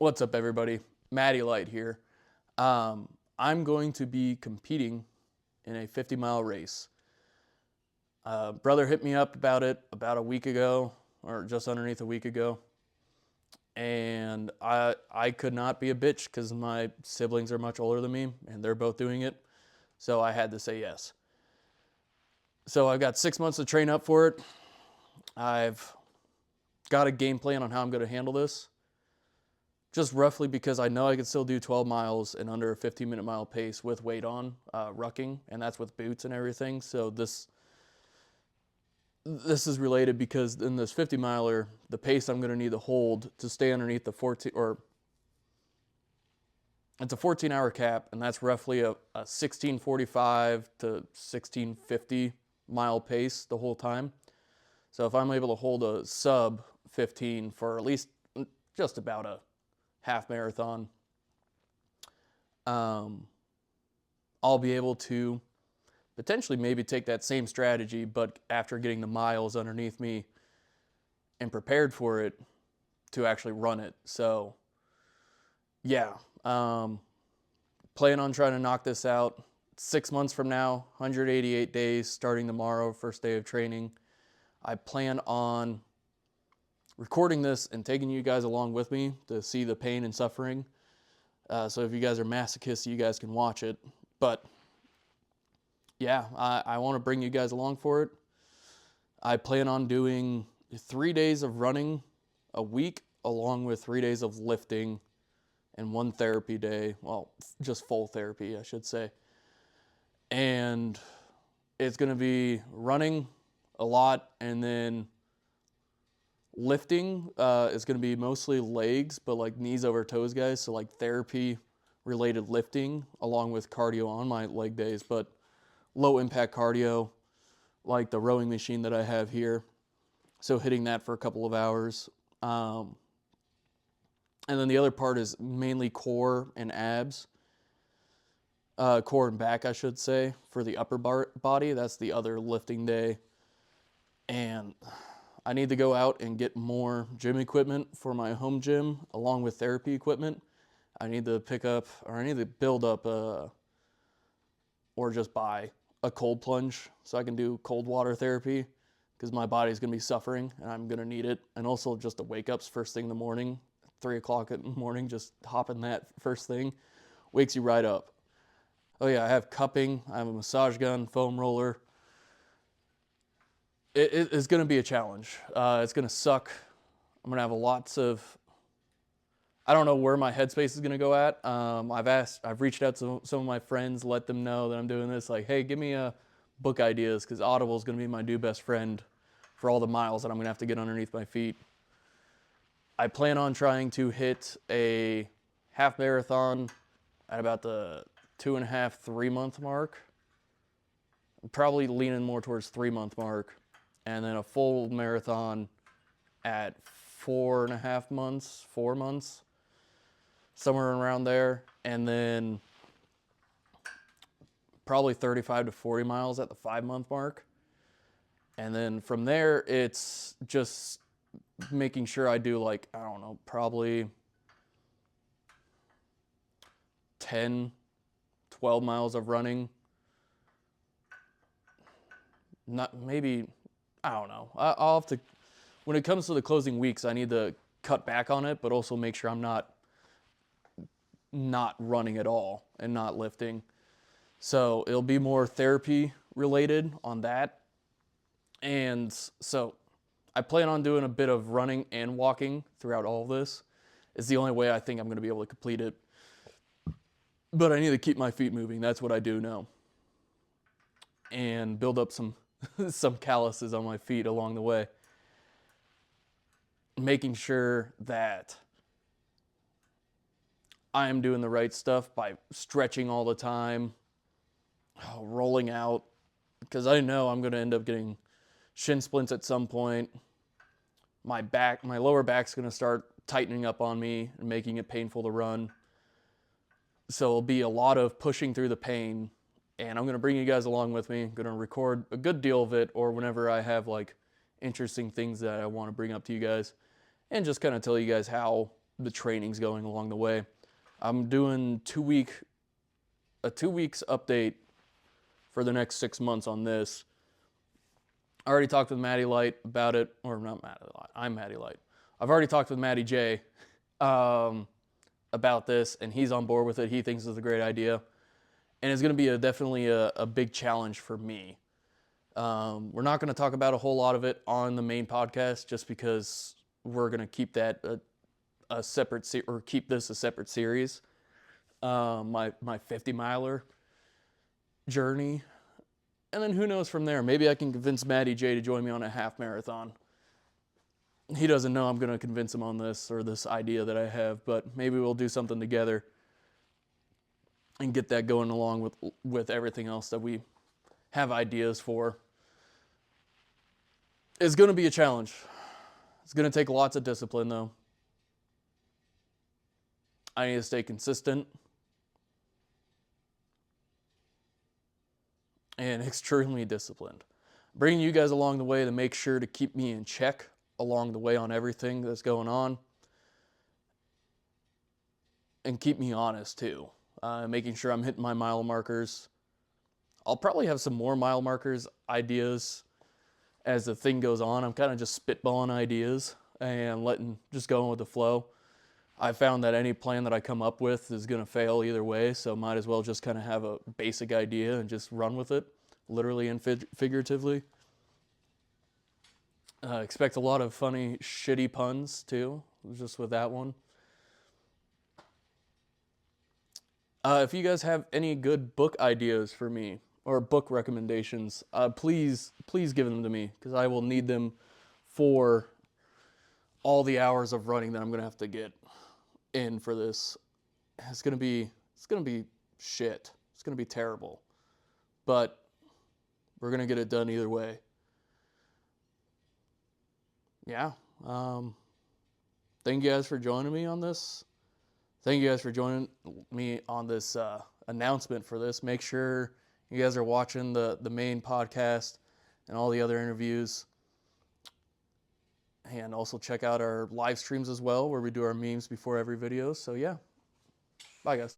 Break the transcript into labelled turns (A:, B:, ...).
A: What's up, everybody? Matty Light here. I'm going to be competing in a 50-mile race. Brother hit me up about it about a week ago, or just underneath a week ago, and I could not be a bitch because my siblings are much older than me, and they're both doing it, so I had to say yes. So I've got 6 months to train up for it. I've got a game plan on how I'm going to handle this. Just roughly because I know I can still do 12 miles in under a 15-minute mile pace with weight on, rucking, and that's with boots and everything. So this is related because in this 50 miler, the pace I'm going to need to hold to stay underneath the 14, or it's a 14-hour cap, and that's roughly a 1645 to 1650 mile pace the whole time. So if I'm able to hold a sub 15 for at least just about a half marathon, I'll be able to potentially maybe take that same strategy, but after getting the miles underneath me and prepared for it, to actually run it. So yeah, plan on trying to knock this out 6 months from now, 188 days starting tomorrow, first day of training. I plan on recording this and taking you guys along with me to see the pain and suffering. So if you guys are masochists, you guys can watch it. But yeah, I want to bring you guys along for it. I plan on doing 3 days of running a week, along with 3 days of lifting and one therapy day. Well, just full therapy, I should say. And it's going to be running a lot, and then lifting is going to be mostly legs, but like knees over toes, guys. So like therapy related lifting along with cardio on my leg days, but low impact cardio like the rowing machine that I have here. So hitting that for a couple of hours. And then the other part is mainly core and abs. Core and back, I should say, for the upper body. That's the other lifting day. And I need to go out and get more gym equipment for my home gym along with therapy equipment. I need to pick up, or I need to build up or just buy a cold plunge so I can do cold water therapy because my body's going to be suffering and I'm going to need it. And also just the wake ups first thing in the morning, 3 o'clock in the morning, just hopping that first thing wakes you right up. Oh yeah, I have cupping, I have a massage gun, foam roller. It is going to be a challenge. It's going to suck. I'm going to have lots of, I don't know where my headspace is going to go at. I've reached out to some of my friends, let them know that I'm doing this. Like, hey, give me book ideas, because Audible is going to be my new best friend for all the miles that I'm going to have to get underneath my feet. I plan on trying to hit a half marathon at about the 2.5, 3 month mark. I'm probably leaning more towards 3 month mark. And then a full marathon at 4.5 months, 4 months, somewhere around there. And then probably 35 to 40 miles at the 5 month mark. And then from there, it's just making sure I do like, I don't know, probably 10, 12 miles of running. Not maybe, I don't know. I'll have to, when it comes to the closing weeks, I need to cut back on it, but also make sure I'm not running at all and not lifting. So it'll be more therapy related on that. And so I plan on doing a bit of running and walking throughout all of this. It's the only way I think I'm going to be able to complete it. But I need to keep my feet moving. That's what I do now. And build up some calluses on my feet along the way. Making sure that I am doing the right stuff by stretching all the time, rolling out, because I know I'm going to end up getting shin splints at some point. My lower back's going to start tightening up on me and making it painful to run. So it'll be a lot of pushing through the pain. And I'm going to bring you guys along with me. I'm going to record a good deal of it, or whenever I have like interesting things that I want to bring up to you guys, and just kind of tell you guys how the training's going along the way. I'm doing a 2 weeks update for the next 6 months on this. I already talked with Matty Light about it, or not Matty Light, I'm Matty Light. I've already talked with Matty J about this, and he's on board with it. He thinks it's a great idea, and it's going to be definitely a big challenge for me. We're not going to talk about a whole lot of it on the main podcast, just because we're going to keep that a separate or keep this a separate series. My 50-miler journey, and then who knows from there. Maybe I can convince Matty J to join me on a half marathon. He doesn't know I'm going to convince him on this or this idea that I have, but maybe we'll do something together and get that going along with everything else that we have ideas for. It's going to be a challenge. It's going to take lots of discipline, though. I need to stay consistent and extremely disciplined. Bringing you guys along the way to make sure to keep me in check along the way on everything that's going on, and keep me honest too. Making sure I'm hitting my mile markers. I'll probably have some more mile markers ideas as the thing goes on. I'm kind of just spitballing ideas and just going with the flow. I found that any plan that I come up with is going to fail either way, so might as well just kind of have a basic idea and just run with it, literally and figuratively. Expect a lot of funny, shitty puns too, just with that one. If you guys have any good book ideas for me or book recommendations, please give them to me, because I will need them for all the hours of running that I'm gonna have to get in for this. It's gonna be shit. It's gonna be terrible, but we're gonna get it done either way. Yeah. Thank you guys for joining me on this. Thank you guys for joining me on this announcement for this. Make sure you guys are watching the main podcast and all the other interviews. And also check out our live streams as well, where we do our memes before every video. So yeah. Bye, guys.